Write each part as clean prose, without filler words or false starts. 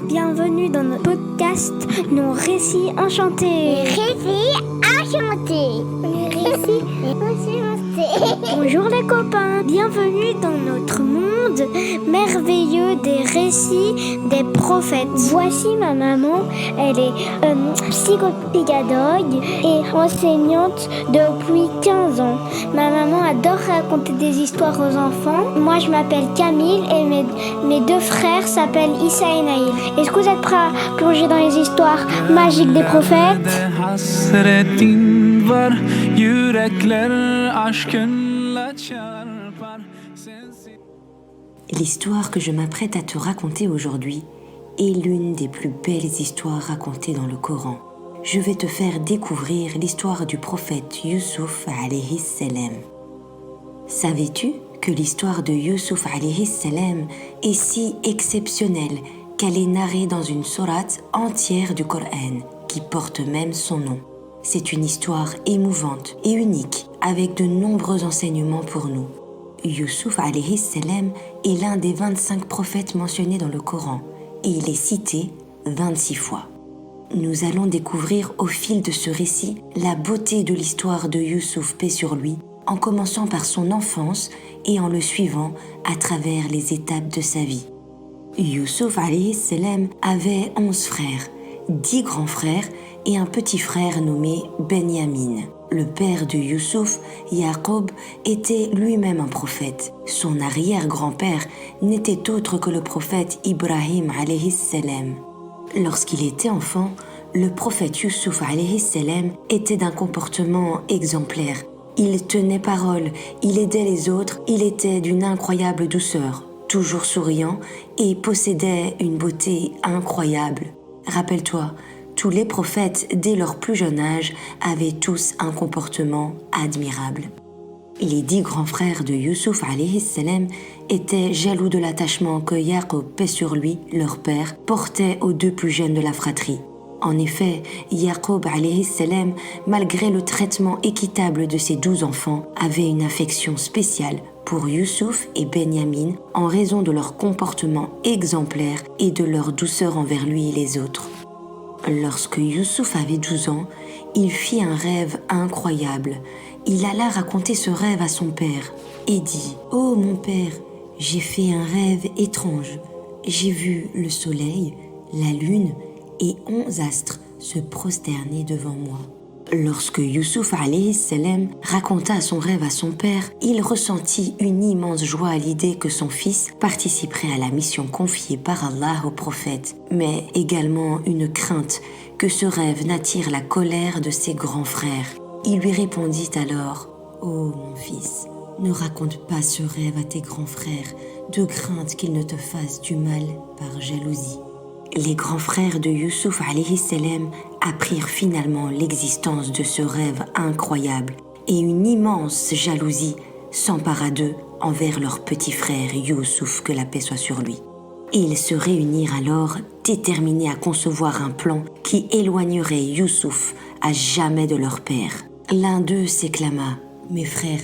Bienvenue dans notre podcast Nos récits enchantés. Bonjour les copains, bienvenue dans notre monde merveilleux des récits des prophètes. Voici ma maman, elle est psychopédagogue et enseignante depuis 15 ans. Ma maman adore raconter des histoires aux enfants. Moi je m'appelle Camille et mes deux frères s'appellent Issa et Naïl. Est-ce que vous êtes prêts à plonger dans les histoires magiques des prophètes? L'histoire que je m'apprête à te raconter aujourd'hui est l'une des plus belles histoires racontées dans le Coran. Je vais te faire découvrir l'histoire du prophète Youssouf alayhi salam. Savais-tu que l'histoire de Youssouf alayhi salam est si exceptionnelle qu'elle est narrée dans une sourate entière du Coran qui porte même son nom? C'est une histoire émouvante et unique avec de nombreux enseignements pour nous. Youssouf alayhi salam est l'un des 25 prophètes mentionnés dans le Coran et il est cité 26 fois. Nous allons découvrir au fil de ce récit la beauté de l'histoire de Youssouf, paix sur lui, en commençant par son enfance et en le suivant à travers les étapes de sa vie. Youssouf alayhi salam avait 11 frères, 10 grands frères et un petit frère nommé Benyamin. Le père de Youssouf, Yaqub, était lui-même un prophète. Son arrière-grand-père n'était autre que le prophète Ibrahim alayhi salam. Lorsqu'il était enfant, le prophète Youssouf alayhi salam était d'un comportement exemplaire. Il tenait parole, il aidait les autres, il était d'une incroyable douceur, toujours souriant et possédait une beauté incroyable. Rappelle-toi, tous les prophètes, dès leur plus jeune âge, avaient tous un comportement admirable. Les 10 grands frères de Youssouf alayhi salam étaient jaloux de l'attachement que Yaqub, paix sur lui, leur père, portait aux 2 plus jeunes de la fratrie. En effet, Yaqub alayhi salam, malgré le traitement équitable de ses 12 enfants, avait une affection spéciale pour Youssouf et Benyamin en raison de leur comportement exemplaire et de leur douceur envers lui et les autres. Lorsque Youssouf avait 12 ans, il fit un rêve incroyable. Il alla raconter ce rêve à son père et dit « Oh mon père, j'ai fait un rêve étrange. J'ai vu le soleil, la lune et 11 astres se prosterner devant moi. » Lorsque Youssouf alayhi salam raconta son rêve à son père, il ressentit une immense joie à l'idée que son fils participerait à la mission confiée par Allah au prophète, mais également une crainte que ce rêve n'attire la colère de ses grands frères. Il lui répondit alors « Oh mon fils, ne raconte pas ce rêve à tes grands frères, de crainte qu'ils ne te fassent du mal par jalousie. » Les grands frères de Youssouf alayhi salam apprirent finalement l'existence de ce rêve incroyable et une immense jalousie s'empara d'eux envers leur petit frère Youssouf, que la paix soit sur lui. Ils se réunirent alors déterminés à concevoir un plan qui éloignerait Youssouf à jamais de leur père. L'un d'eux s'exclama « Mes frères,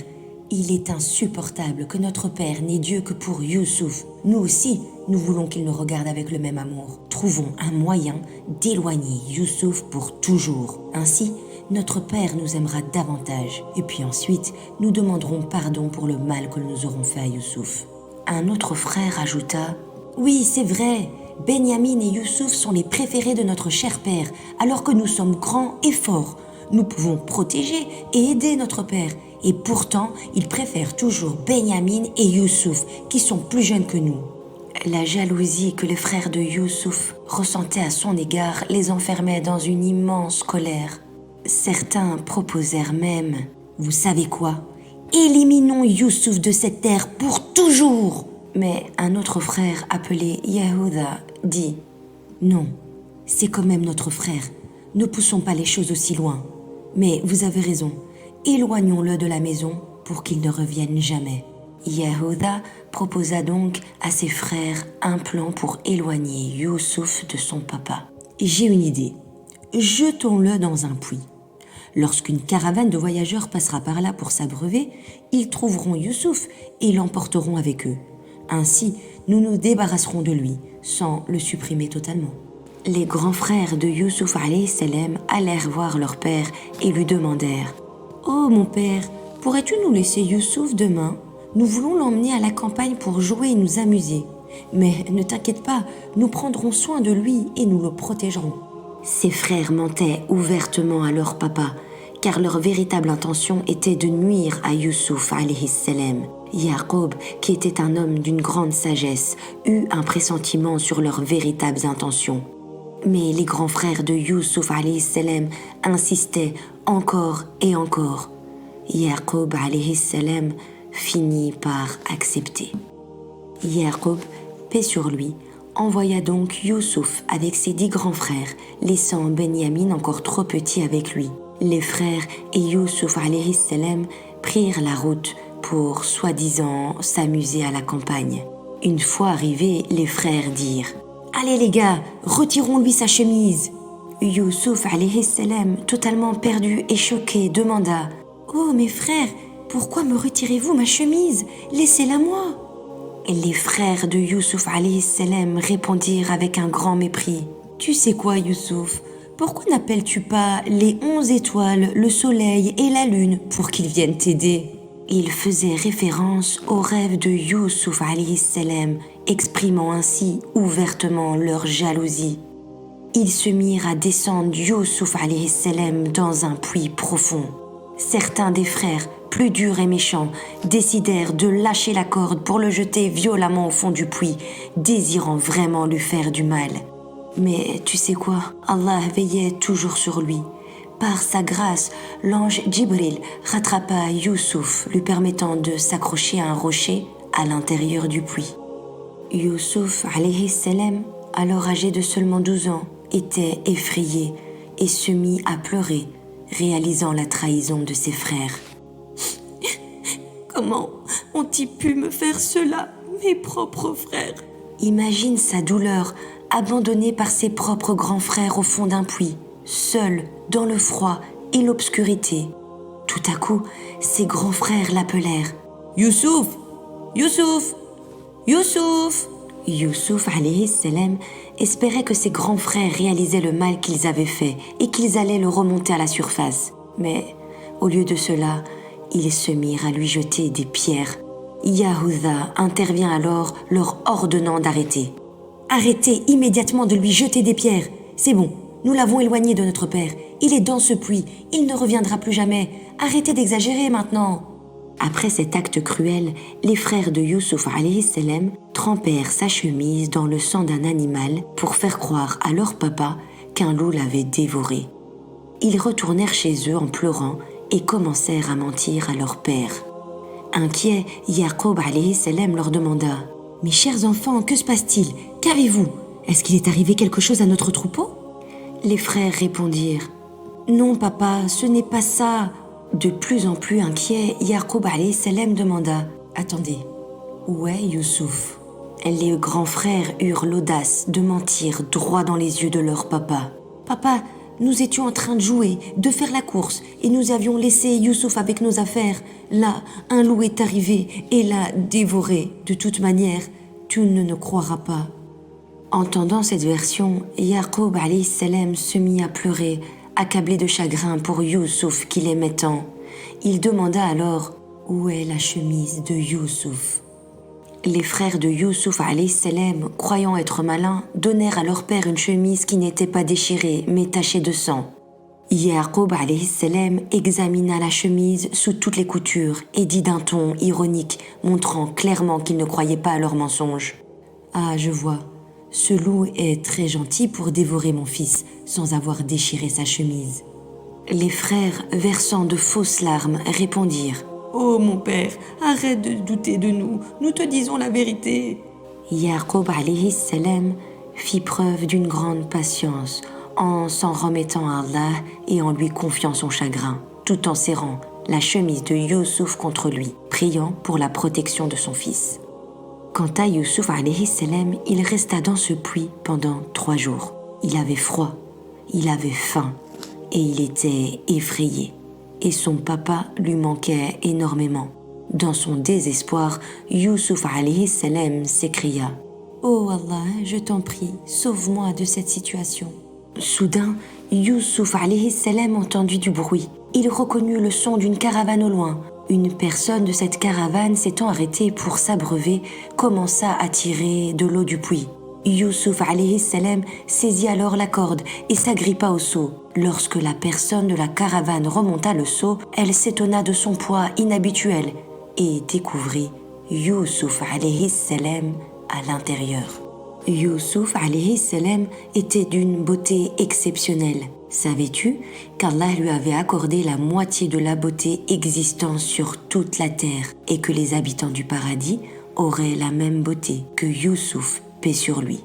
il est insupportable que notre père n'ait Dieu que pour Youssouf. Nous aussi, nous voulons qu'il nous regarde avec le même amour. Trouvons un moyen d'éloigner Youssouf pour toujours. Ainsi, notre père nous aimera davantage. Et puis ensuite, nous demanderons pardon pour le mal que nous aurons fait à Youssouf. » Un autre frère ajouta « Oui, c'est vrai, Benyamin et Youssouf sont les préférés de notre cher père, alors que nous sommes grands et forts. Nous pouvons protéger et aider notre père. Et pourtant, il préfère toujours Benyamin et Youssouf, qui sont plus jeunes que nous. » La jalousie que les frères de Youssouf ressentaient à son égard les enfermait dans une immense colère. Certains proposèrent même « Vous savez quoi? Éliminons Youssouf de cette terre pour toujours !» Mais un autre frère appelé Yehuda dit « Non, c'est quand même notre frère. Ne poussons pas les choses aussi loin. Mais vous avez raison. Éloignons-le de la maison pour qu'il ne revienne jamais. » Yehuda proposa donc à ses frères un plan pour éloigner Youssouf de son papa. « J'ai une idée. Jetons-le dans un puits. Lorsqu'une caravane de voyageurs passera par là pour s'abreuver, ils trouveront Youssouf et l'emporteront avec eux. Ainsi, nous nous débarrasserons de lui, sans le supprimer totalement. Les grands frères de Youssouf alayhi salam allèrent voir leur père et lui demandèrent « Oh mon père, pourrais-tu nous laisser Youssouf demain ? Nous voulons l'emmener à la campagne pour jouer et nous amuser. Mais ne t'inquiète pas, nous prendrons soin de lui et nous le protégerons. » Ses frères mentaient ouvertement à leur papa, car leur véritable intention était de nuire à Youssouf alayhi salam. Yaqub, qui était un homme d'une grande sagesse, eut un pressentiment sur leurs véritables intentions. Mais les grands frères de Youssouf alayhi salam insistaient encore et encore. Yaqub alayhi salam finit par accepter. Yaqub, paix sur lui, envoya donc Youssouf avec ses 10 grands frères, laissant Benyamin encore trop petit avec lui. Les frères et Youssouf alayhi salam prirent la route pour, soi-disant, s'amuser à la campagne. Une fois arrivés, les frères dirent « Allez les gars, retirons-lui sa chemise !» Youssouf alayhi salam, totalement perdu et choqué, demanda « Oh mes frères, pourquoi me retirez-vous ma chemise? Laissez-la moi !» Et les frères de Youssouf alayhi salam répondirent avec un grand mépris « Tu sais quoi Youssouf, pourquoi n'appelles-tu pas les 11 étoiles, le soleil et la lune pour qu'ils viennent t'aider ?» Ils faisaient référence au rêve de Youssouf alayhi salam, exprimant ainsi ouvertement leur jalousie. Ils se mirent à descendre Youssouf alayhi salam dans un puits profond. Certains des frères, plus durs et méchants, décidèrent de lâcher la corde pour le jeter violemment au fond du puits, désirant vraiment lui faire du mal. Mais tu sais quoi, Allah veillait toujours sur lui. Par sa grâce, l'ange Djibril rattrapa Youssouf, lui permettant de s'accrocher à un rocher à l'intérieur du puits. Youssouf alayhi salam, alors âgé de seulement 12 ans, était effrayé et se mit à pleurer, réalisant la trahison de ses frères. « Comment ont-ils pu me faire cela, mes propres frères ?» Imagine sa douleur, abandonné par ses propres grands frères au fond d'un puits, seul, dans le froid et l'obscurité. Tout à coup, ses grands frères l'appelèrent. « Youssouf! Youssouf! Youssouf !» Youssouf alayhi salam espérait que ses grands frères réalisaient le mal qu'ils avaient fait et qu'ils allaient le remonter à la surface. Mais, au lieu de cela, ils se mirent à lui jeter des pierres. Yahuda intervient alors, leur ordonnant d'arrêter. « Arrêtez immédiatement de lui jeter des pierres. C'est bon, nous l'avons éloigné de notre père. Il est dans ce puits, il ne reviendra plus jamais. Arrêtez d'exagérer maintenant. » Après cet acte cruel, les frères de Youssouf alayhi salam trempèrent sa chemise dans le sang d'un animal pour faire croire à leur papa qu'un loup l'avait dévoré. Ils retournèrent chez eux en pleurant et commencèrent à mentir à leur père. Inquiet, Yaqub alayhi salam leur demanda « Mes chers enfants, que se passe-t-il? Qu'avez-vous? Est-ce qu'il est arrivé quelque chose à notre troupeau ?» Les frères répondirent « Non papa, ce n'est pas ça. » De plus en plus inquiet, Yaqub alayhi salam demanda « Attendez, où est Youssouf ?» Les grands frères eurent l'audace de mentir droit dans les yeux de leur papa. « Papa, nous étions en train de jouer, de faire la course, et nous avions laissé Youssouf avec nos affaires. Là, un loup est arrivé et l'a dévoré. De toute manière, tu ne croiras pas. » Entendant cette version, Yaqub alayhi salam se mit à pleurer, accablé de chagrin pour Youssouf qu'il aimait tant. Il demanda alors « Où est la chemise de Youssouf ?» Les frères de Youssouf alayhi salam, croyant être malins, donnèrent à leur père une chemise qui n'était pas déchirée mais tachée de sang. Yaqub alayhi salam examina la chemise sous toutes les coutures et dit d'un ton ironique, montrant clairement qu'il ne croyait pas à leurs mensonges. « Ah, je vois. Ce loup est très gentil pour dévorer mon fils sans avoir déchiré sa chemise. » Les frères, versant de fausses larmes, répondirent « Oh mon père, arrête de douter de nous, nous te disons la vérité. » Yaqub alayhi salam fit preuve d'une grande patience en s'en remettant à Allah et en lui confiant son chagrin, tout en serrant la chemise de Youssouf contre lui, priant pour la protection de son fils. Quant à Youssouf alayhi salam, il resta dans ce puits pendant 3 jours. Il avait froid, il avait faim et il était effrayé. Et son papa lui manquait énormément. Dans son désespoir, Youssouf alayhi salam s'écria « Oh Allah, je t'en prie, sauve-moi de cette situation ». Soudain, Youssouf alayhi salam entendit du bruit. Il reconnut le son d'une caravane au loin. Une personne de cette caravane s'étant arrêtée pour s'abreuver, commença à tirer de l'eau du puits. Youssouf alayhi salam saisit alors la corde et s'agrippa au seau. Lorsque la personne de la caravane remonta le seau, elle s'étonna de son poids inhabituel et découvrit Youssouf alayhi salam à l'intérieur. Youssouf alayhi salam était d'une beauté exceptionnelle. Savais-tu qu'Allah lui avait accordé la moitié de la beauté existant sur toute la terre et que les habitants du paradis auraient la même beauté que Youssouf, paix sur lui.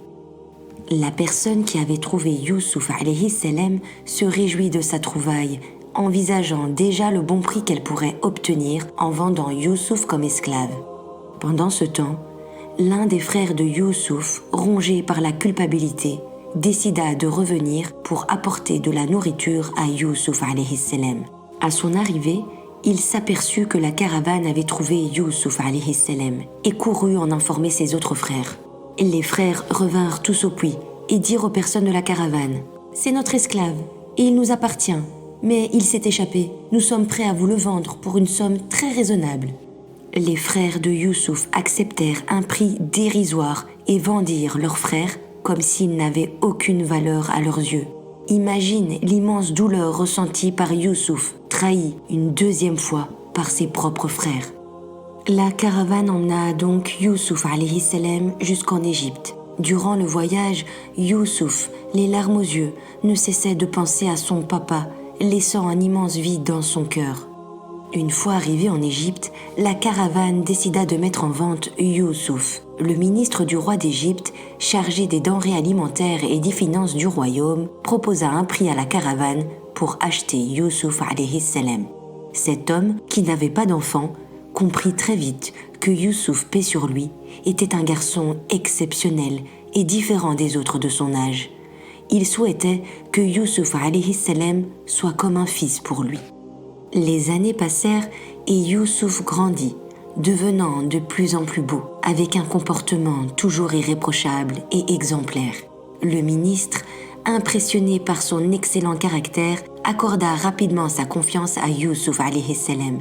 La personne qui avait trouvé Youssouf alayhi salam se réjouit de sa trouvaille, envisageant déjà le bon prix qu'elle pourrait obtenir en vendant Youssouf comme esclave. Pendant ce temps, l'un des frères de Youssouf, rongé par la culpabilité, décida de revenir pour apporter de la nourriture à Youssouf alayhi salam. À son arrivée, il s'aperçut que la caravane avait trouvé Youssouf alayhi salam et courut en informer ses autres frères. Les frères revinrent tous au puits et dirent aux personnes de la caravane « C'est notre esclave et il nous appartient, mais il s'est échappé. Nous sommes prêts à vous le vendre pour une somme très raisonnable. » Les frères de Youssouf acceptèrent un prix dérisoire et vendirent leur frère comme s'il n'avait aucune valeur à leurs yeux. Imagine l'immense douleur ressentie par Youssouf, trahi une deuxième fois par ses propres frères. La caravane emmena donc Youssouf alayhi salam jusqu'en Égypte. Durant le voyage, Youssouf, les larmes aux yeux, ne cessait de penser à son papa, laissant un immense vide dans son cœur. Une fois arrivé en Égypte, la caravane décida de mettre en vente Youssouf. Le ministre du roi d'Égypte, chargé des denrées alimentaires et des finances du royaume, proposa un prix à la caravane pour acheter Youssouf alayhi salam. Cet homme, qui n'avait pas d'enfant, comprit très vite que Youssouf, paix sur lui, était un garçon exceptionnel et différent des autres de son âge. Il souhaitait que Youssouf alayhi salam soit comme un fils pour lui. Les années passèrent et Youssouf grandit, devenant de plus en plus beau, avec un comportement toujours irréprochable et exemplaire. Le ministre, impressionné par son excellent caractère, accorda rapidement sa confiance à Youssouf alayhi salam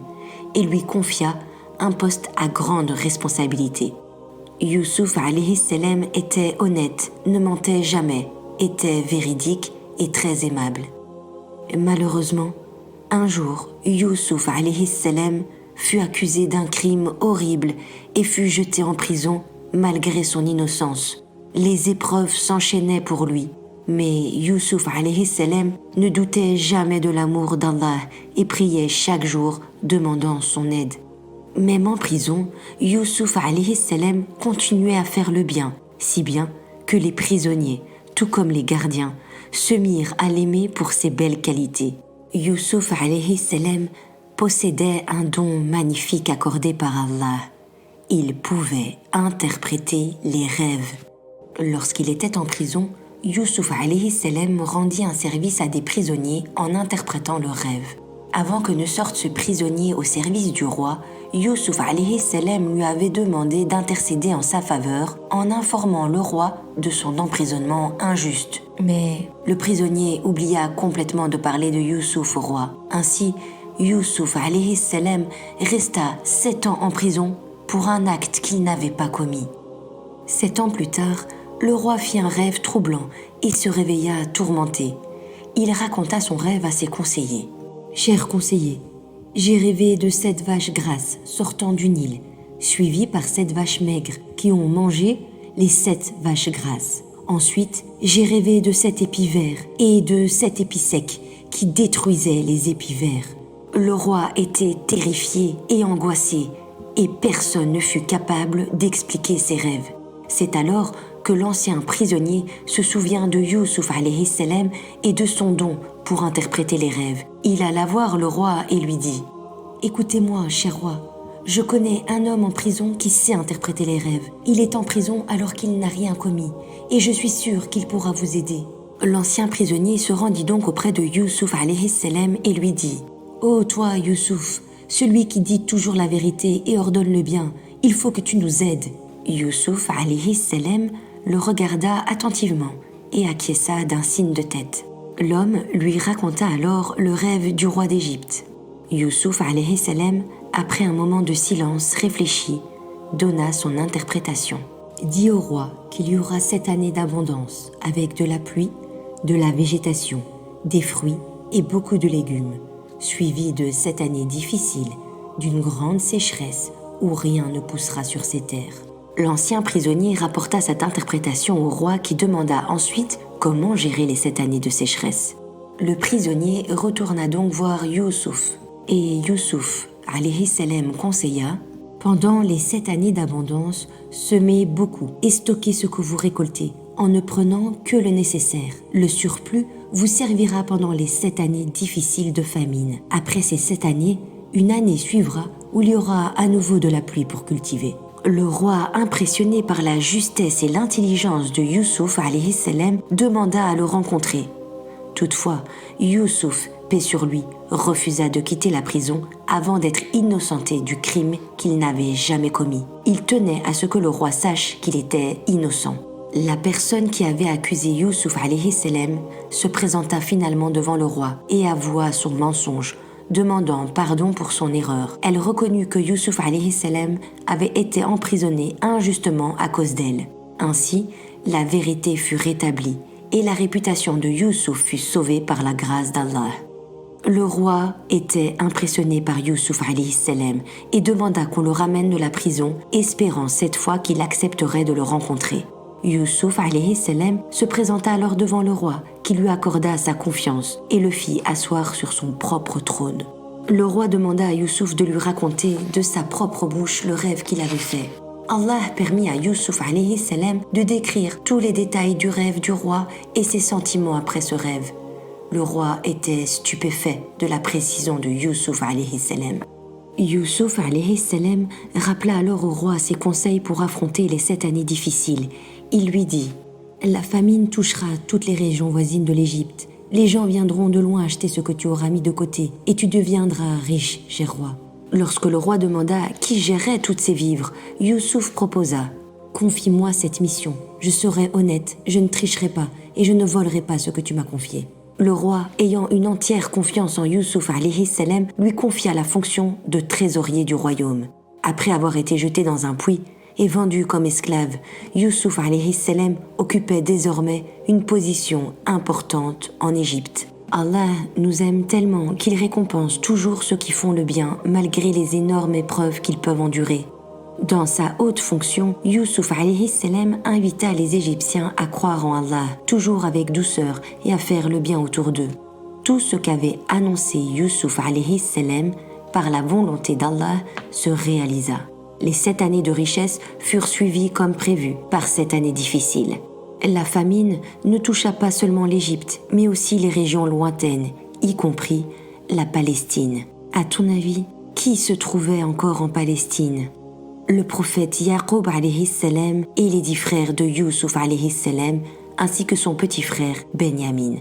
et lui confia un poste à grande responsabilité. Youssouf alayhi salam était honnête, ne mentait jamais, était véridique et très aimable. Malheureusement, un jour, Youssouf alayhi salam fut accusé d'un crime horrible et fut jeté en prison malgré son innocence. Les épreuves s'enchaînaient pour lui, mais Youssouf alayhi salam ne doutait jamais de l'amour d'Allah et priait chaque jour demandant son aide. Même en prison, Youssouf alayhi salam continuait à faire le bien, si bien que les prisonniers, tout comme les gardiens, se mirent à l'aimer pour ses belles qualités. Youssouf alayhi salam possédait un don magnifique accordé par Allah. Il pouvait interpréter les rêves. Lorsqu'il était en prison, Youssouf alayhi salam rendit un service à des prisonniers en interprétant leurs rêves. Avant que ne sorte ce prisonnier au service du roi, Youssouf alayhi salam lui avait demandé d'intercéder en sa faveur en informant le roi de son emprisonnement injuste. Mais le prisonnier oublia complètement de parler de Youssouf au roi. Ainsi, Youssouf alayhi salam resta 7 ans en prison pour un acte qu'il n'avait pas commis. 7 ans plus tard, le roi fit un rêve troublant et se réveilla tourmenté. Il raconta son rêve à ses conseillers. « Cher conseiller, j'ai rêvé de 7 vaches grasses sortant du Nil, suivies par 7 vaches maigres qui ont mangé les 7 vaches grasses. Ensuite, j'ai rêvé de 7 épis verts et de 7 épis secs qui détruisaient les épis verts. Le roi était terrifié et angoissé, et personne ne fut capable d'expliquer ses rêves. C'est alors que l'ancien prisonnier se souvient de Youssouf alayhi salam et de son don pour interpréter les rêves. Il alla voir le roi et lui dit « Écoutez-moi, cher roi, je connais un homme en prison qui sait interpréter les rêves. Il est en prison alors qu'il n'a rien commis, et je suis sûr qu'il pourra vous aider. » L'ancien prisonnier se rendit donc auprès de Youssouf alayhi salam et lui dit « Oh toi, Youssouf, celui qui dit toujours la vérité et ordonne le bien. Il faut que tu nous aides. » Youssouf alayhi salam le regarda attentivement et acquiesça d'un signe de tête. L'homme lui raconta alors le rêve du roi d'Égypte. Youssouf alayhi salam, après un moment de silence réfléchi, donna son interprétation. « Dis au roi qu'il y aura 7 années d'abondance, avec de la pluie, de la végétation, des fruits et beaucoup de légumes, suivies de 7 années difficiles, d'une grande sécheresse où rien ne poussera sur ces terres. » L'ancien prisonnier rapporta cette interprétation au roi qui demanda ensuite comment gérer les 7 années de sécheresse. Le prisonnier retourna donc voir Youssouf et Youssouf alayhi salam conseilla: « Pendant les 7 années d'abondance, semez beaucoup et stockez ce que vous récoltez en ne prenant que le nécessaire. Le surplus vous servira pendant les 7 années difficiles de famine. Après ces 7 années, une année suivra où il y aura à nouveau de la pluie pour cultiver. » Le roi, impressionné par la justesse et l'intelligence de Youssouf alayhi salam, demanda à le rencontrer. Toutefois, Youssouf, paix sur lui, refusa de quitter la prison avant d'être innocenté du crime qu'il n'avait jamais commis. Il tenait à ce que le roi sache qu'il était innocent. La personne qui avait accusé Youssouf alayhi salam se présenta finalement devant le roi et avoua son mensonge, demandant pardon pour son erreur. Elle reconnut que Youssouf alayhi salam avait été emprisonné injustement à cause d'elle. Ainsi, la vérité fut rétablie et la réputation de Youssouf fut sauvée par la grâce d'Allah. Le roi était impressionné par Youssouf alayhi salam et demanda qu'on le ramène de la prison, espérant cette fois qu'il accepterait de le rencontrer. Youssouf alayhi salam se présenta alors devant le roi, qui lui accorda sa confiance et le fit asseoir sur son propre trône. Le roi demanda à Youssouf de lui raconter de sa propre bouche le rêve qu'il avait fait. Allah permit à Youssouf alayhi salam de décrire tous les détails du rêve du roi et ses sentiments après ce rêve. Le roi était stupéfait de la précision de Youssouf alayhi salam. Youssouf alayhi salam rappela alors au roi ses conseils pour affronter les 7 années difficiles. Il lui dit: « La famine touchera toutes les régions voisines de l'Égypte. Les gens viendront de loin acheter ce que tu auras mis de côté et tu deviendras riche, cher roi. » Lorsque le roi demanda qui gérait toutes ces vivres, Youssouf proposa: « Confie-moi cette mission. Je serai honnête, je ne tricherai pas et je ne volerai pas ce que tu m'as confié. » Le roi, ayant une entière confiance en Youssouf alayhi salam, lui confia la fonction de trésorier du royaume. Après avoir été jeté dans un puits et vendu comme esclave, Youssouf alayhi salam occupait désormais une position importante en Égypte. Allah nous aime tellement qu'il récompense toujours ceux qui font le bien malgré les énormes épreuves qu'ils peuvent endurer. Dans sa haute fonction, Youssouf alayhi salam invita les Égyptiens à croire en Allah, toujours avec douceur, et à faire le bien autour d'eux. Tout ce qu'avait annoncé Youssouf alayhi salam par la volonté d'Allah se réalisa. Les 7 années de richesse furent suivies comme prévu par 7 années difficiles. La famine ne toucha pas seulement l'Égypte, mais aussi les régions lointaines, y compris la Palestine. À ton avis, qui se trouvait encore en Palestine ? Le prophète Yaqub alayhi salam et les 10 frères de Youssouf alayhi salam, ainsi que son petit frère Benyamin.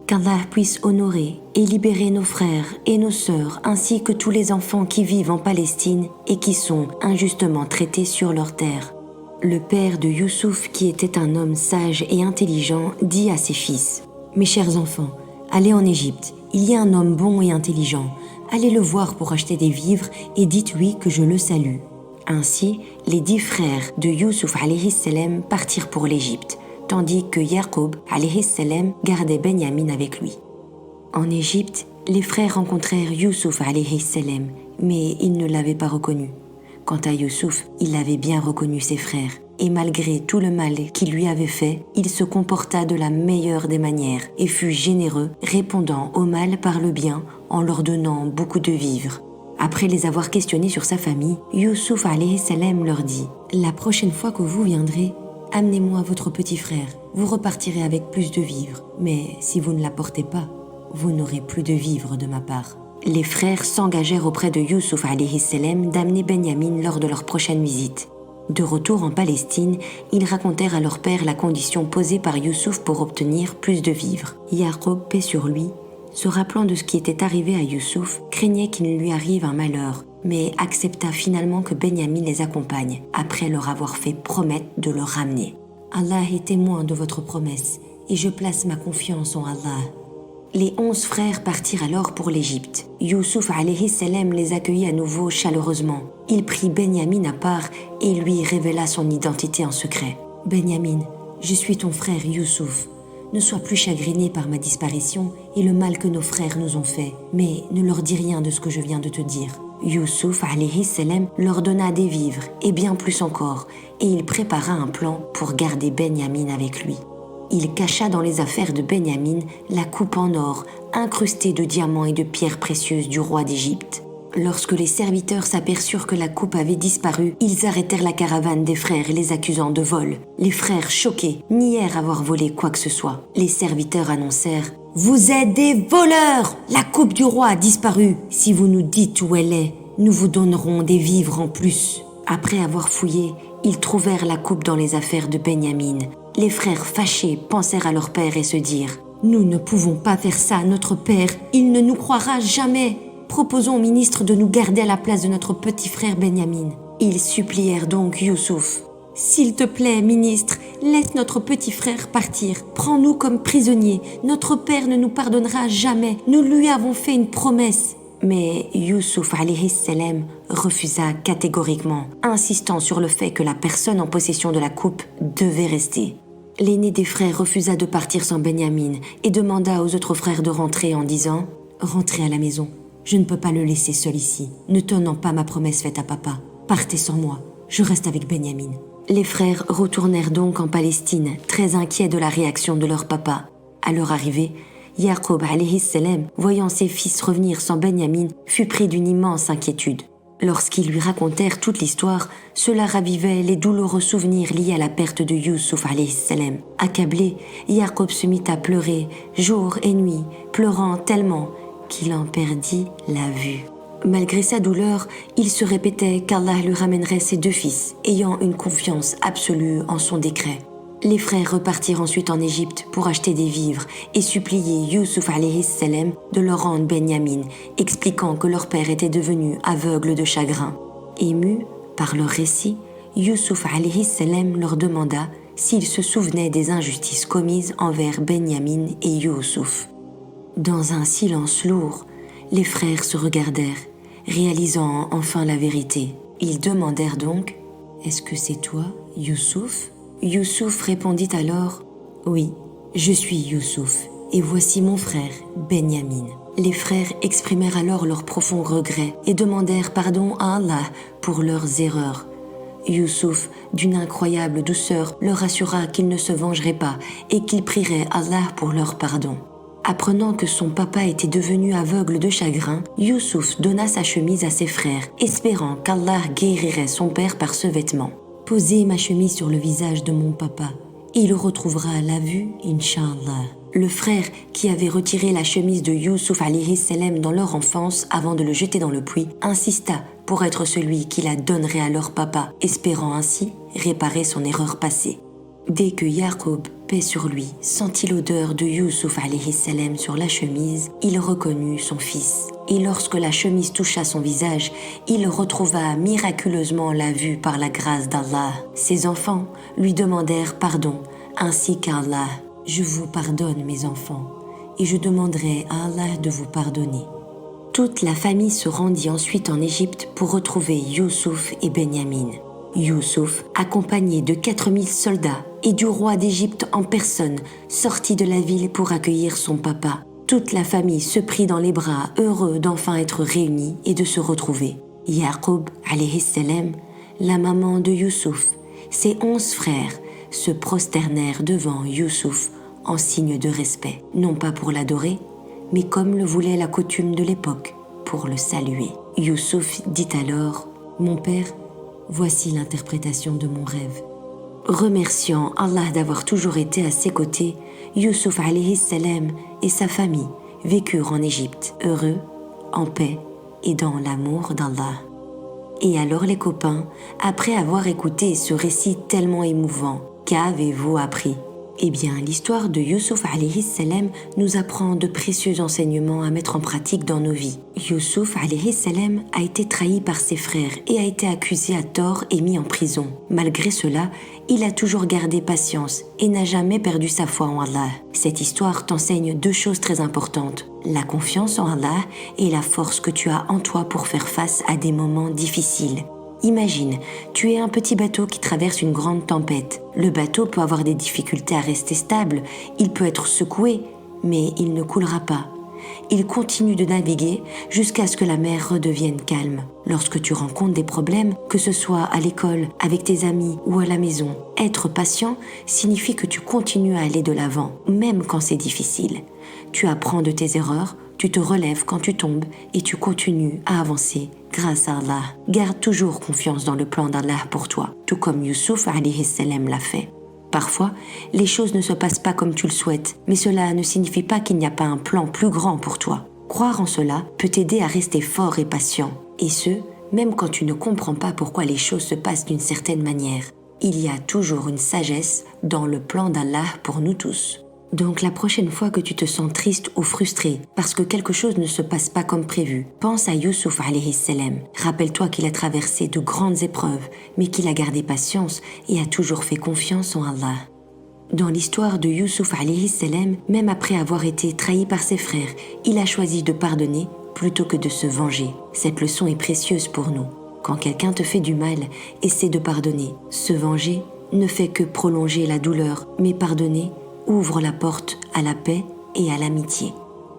Qu'Allah puisse honorer et libérer nos frères et nos sœurs, ainsi que tous les enfants qui vivent en Palestine et qui sont injustement traités sur leur terre. Le père de Youssouf, qui était un homme sage et intelligent, dit à ses fils: « Mes chers enfants, allez en Égypte, il y a un homme bon et intelligent. Allez le voir pour acheter des vivres et dites-lui que je le salue. » Ainsi, les 10 frères de Youssouf alayhi salam partirent pour l'Égypte, tandis que Yaqub alayhi salam gardait Benyamin avec lui. En Égypte, les frères rencontrèrent Youssouf alayhi salam, mais ils ne l'avaient pas reconnu. Quant à Youssouf, il avait bien reconnu ses frères, et malgré tout le mal qu'ils lui avaient fait, il se comporta de la meilleure des manières et fut généreux, répondant au mal par le bien en leur donnant beaucoup de vivres. Après les avoir questionnés sur sa famille, Youssouf alayhi salam leur dit: « La prochaine fois que vous viendrez, amenez-moi votre petit frère. Vous repartirez avec plus de vivres, mais si vous ne l'apportez pas, vous n'aurez plus de vivres de ma part. » Les frères s'engagèrent auprès de Youssouf alayhi salam d'amener Benyamin lors de leur prochaine visite. De retour en Palestine, ils racontèrent à leur père la condition posée par Youssouf pour obtenir plus de vivres. Yaqub, paix sur lui, se rappelant de ce qui était arrivé à Youssouf, craignait qu'il ne lui arrive un malheur, mais accepta finalement que Benyamin les accompagne, après leur avoir fait promettre de le ramener. « Allah est témoin de votre promesse, et je place ma confiance en Allah. » Les 11 frères partirent alors pour l'Égypte. Youssouf alayhi salam les accueillit à nouveau chaleureusement. Il prit Benyamin à part et lui révéla son identité en secret. « Benyamin, je suis ton frère Youssouf. Ne sois plus chagriné par ma disparition et le mal que nos frères nous ont fait, mais ne leur dis rien de ce que je viens de te dire. » Youssouf alayhi salam leur donna des vivres et bien plus encore, et il prépara un plan pour garder Benyamin avec lui. Il cacha dans les affaires de Benyamin la coupe en or, incrustée de diamants et de pierres précieuses du roi d'Égypte. Lorsque les serviteurs s'aperçurent que la coupe avait disparu, ils arrêtèrent la caravane des frères, les accusant de vol. Les frères, choqués, nièrent avoir volé quoi que ce soit. Les serviteurs annoncèrent « Vous êtes des voleurs! La coupe du roi a disparu. Si vous nous dites où elle est, nous vous donnerons des vivres en plus. » Après avoir fouillé, ils trouvèrent la coupe dans les affaires de Benyamin. Les frères fâchés pensèrent à leur père et se dirent « Nous ne pouvons pas faire ça à notre père, il ne nous croira jamais. Proposons au ministre de nous garder à la place de notre petit frère Benyamin. » Ils supplièrent donc Youssouf. « S'il te plaît, ministre, laisse notre petit frère partir. Prends-nous comme prisonniers. Notre père ne nous pardonnera jamais. Nous lui avons fait une promesse. » Mais Youssouf alayhi salam refusa catégoriquement, insistant sur le fait que la personne en possession de la coupe devait rester. L'aîné des frères refusa de partir sans Benyamin et demanda aux autres frères de rentrer en disant « Rentrez à la maison, je ne peux pas le laisser seul ici, ne tenant pas ma promesse faite à papa. Partez sans moi, je reste avec Benyamin. » Les frères retournèrent donc en Palestine, très inquiets de la réaction de leur papa. À leur arrivée, Yaqub alayhi salam, voyant ses fils revenir sans Benyamin, fut pris d'une immense inquiétude. Lorsqu'ils lui racontèrent toute l'histoire, cela ravivait les douloureux souvenirs liés à la perte de Youssouf alayhi salam. Accablé, Yaqub se mit à pleurer jour et nuit, pleurant tellement qu'il en perdit la vue. Malgré sa douleur, il se répétait qu'Allah lui ramènerait ses 2 fils, ayant une confiance absolue en son décret. Les frères repartirent ensuite en Égypte pour acheter des vivres et supplier Youssouf alayhi salam de leur rendre Benyamin, expliquant que leur père était devenu aveugle de chagrin. Ému par leur récit, Youssouf alayhi salam leur demanda s'ils se souvenaient des injustices commises envers Benyamin et Youssouf. Dans un silence lourd, les frères se regardèrent, réalisant enfin la vérité. Ils demandèrent donc « Est-ce que c'est toi, Youssouf ?» Youssouf répondit alors « Oui, je suis Youssouf, et voici mon frère, Benyamin. » Les frères exprimèrent alors leur profond regret et demandèrent pardon à Allah pour leurs erreurs. Youssouf, d'une incroyable douceur, leur assura qu'il ne se vengerait pas et qu'il prierait Allah pour leur pardon. Apprenant que son papa était devenu aveugle de chagrin, Youssouf donna sa chemise à ses frères, espérant qu'Allah guérirait son père par ce vêtement. « Posez ma chemise sur le visage de mon papa, et il retrouvera la vue, Inch'Allah. » Le frère, qui avait retiré la chemise de Youssouf alayhi salam dans leur enfance avant de le jeter dans le puits, insista pour être celui qui la donnerait à leur papa, espérant ainsi réparer son erreur passée. Dès que Yaqub, paix sur lui, sentit l'odeur de Youssouf alayhi salam sur la chemise, il reconnut son fils. Et lorsque la chemise toucha son visage, il retrouva miraculeusement la vue par la grâce d'Allah. Ses enfants lui demandèrent pardon, ainsi qu'à Allah. « Je vous pardonne, mes enfants, et je demanderai à Allah de vous pardonner. » Toute la famille se rendit ensuite en Égypte pour retrouver Youssouf et Benyamin. Youssouf, accompagné de 4000 soldats et du roi d'Égypte en personne, sortit de la ville pour accueillir son papa. Toute la famille se prit dans les bras, heureux d'enfin être réunis et de se retrouver. Yaqub, alayhi salam, la maman de Youssouf, ses 11 frères, se prosternèrent devant Youssouf en signe de respect, non pas pour l'adorer, mais comme le voulait la coutume de l'époque, pour le saluer. Youssouf dit alors « Mon père, voici l'interprétation de mon rêve. » Remerciant Allah d'avoir toujours été à ses côtés, Youssouf alayhi salam et sa famille vécurent en Égypte, heureux, en paix et dans l'amour d'Allah. Et alors les copains, après avoir écouté ce récit tellement émouvant, qu'avez-vous appris? Eh bien, l'histoire de Youssouf alayhi salam nous apprend de précieux enseignements à mettre en pratique dans nos vies. Youssouf alayhi salam a été trahi par ses frères et a été accusé à tort et mis en prison. Malgré cela, il a toujours gardé patience et n'a jamais perdu sa foi en Allah. Cette histoire t'enseigne deux choses très importantes: la confiance en Allah et la force que tu as en toi pour faire face à des moments difficiles. Imagine, tu es un petit bateau qui traverse une grande tempête. Le bateau peut avoir des difficultés à rester stable, il peut être secoué, mais il ne coulera pas. Il continue de naviguer jusqu'à ce que la mer redevienne calme. Lorsque tu rencontres des problèmes, que ce soit à l'école, avec tes amis ou à la maison, être patient signifie que tu continues à aller de l'avant, même quand c'est difficile. Tu apprends de tes erreurs, tu te relèves quand tu tombes et tu continues à avancer grâce à Allah. Garde toujours confiance dans le plan d'Allah pour toi, tout comme Youssouf alayhi salam l'a fait. Parfois, les choses ne se passent pas comme tu le souhaites, mais cela ne signifie pas qu'il n'y a pas un plan plus grand pour toi. Croire en cela peut t'aider à rester fort et patient, et ce, même quand tu ne comprends pas pourquoi les choses se passent d'une certaine manière. Il y a toujours une sagesse dans le plan d'Allah pour nous tous. Donc la prochaine fois que tu te sens triste ou frustré parce que quelque chose ne se passe pas comme prévu, pense à Youssouf alayhi salam. Rappelle-toi qu'il a traversé de grandes épreuves, mais qu'il a gardé patience et a toujours fait confiance en Allah. Dans l'histoire de Youssouf alayhi salam, même après avoir été trahi par ses frères, il a choisi de pardonner plutôt que de se venger. Cette leçon est précieuse pour nous. Quand quelqu'un te fait du mal, essaie de pardonner. Se venger ne fait que prolonger la douleur, mais pardonner ouvre la porte à la paix et à l'amitié.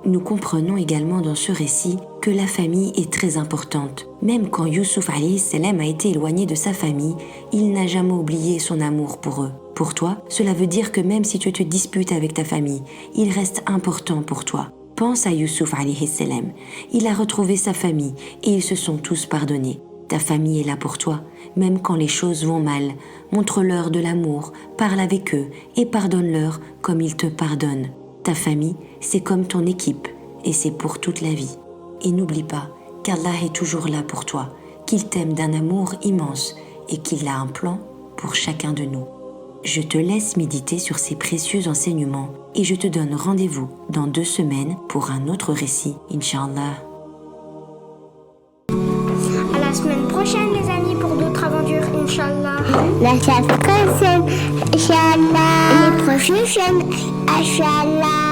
Nous comprenons également dans ce récit que la famille est très importante. Même quand Youssouf alayhi salam a été éloigné de sa famille, il n'a jamais oublié son amour pour eux. Pour toi, cela veut dire que même si tu te disputes avec ta famille, il reste important pour toi. Pense à Youssouf alayhi salam. Il a retrouvé sa famille et ils se sont tous pardonnés. Ta famille est là pour toi, même quand les choses vont mal. Montre-leur de l'amour, parle avec eux et pardonne-leur comme ils te pardonnent. Ta famille, c'est comme ton équipe et c'est pour toute la vie. Et n'oublie pas qu'Allah est toujours là pour toi, qu'il t'aime d'un amour immense et qu'il a un plan pour chacun de nous. Je te laisse méditer sur ces précieux enseignements et je te donne rendez-vous dans 2 semaines pour un autre récit, Inch'Allah. La semaine prochaine, les amis, pour d'autres aventures, Inch'Allah. La semaine prochaine, Inch'Allah. Les prochaines chaînes, Inch'Allah.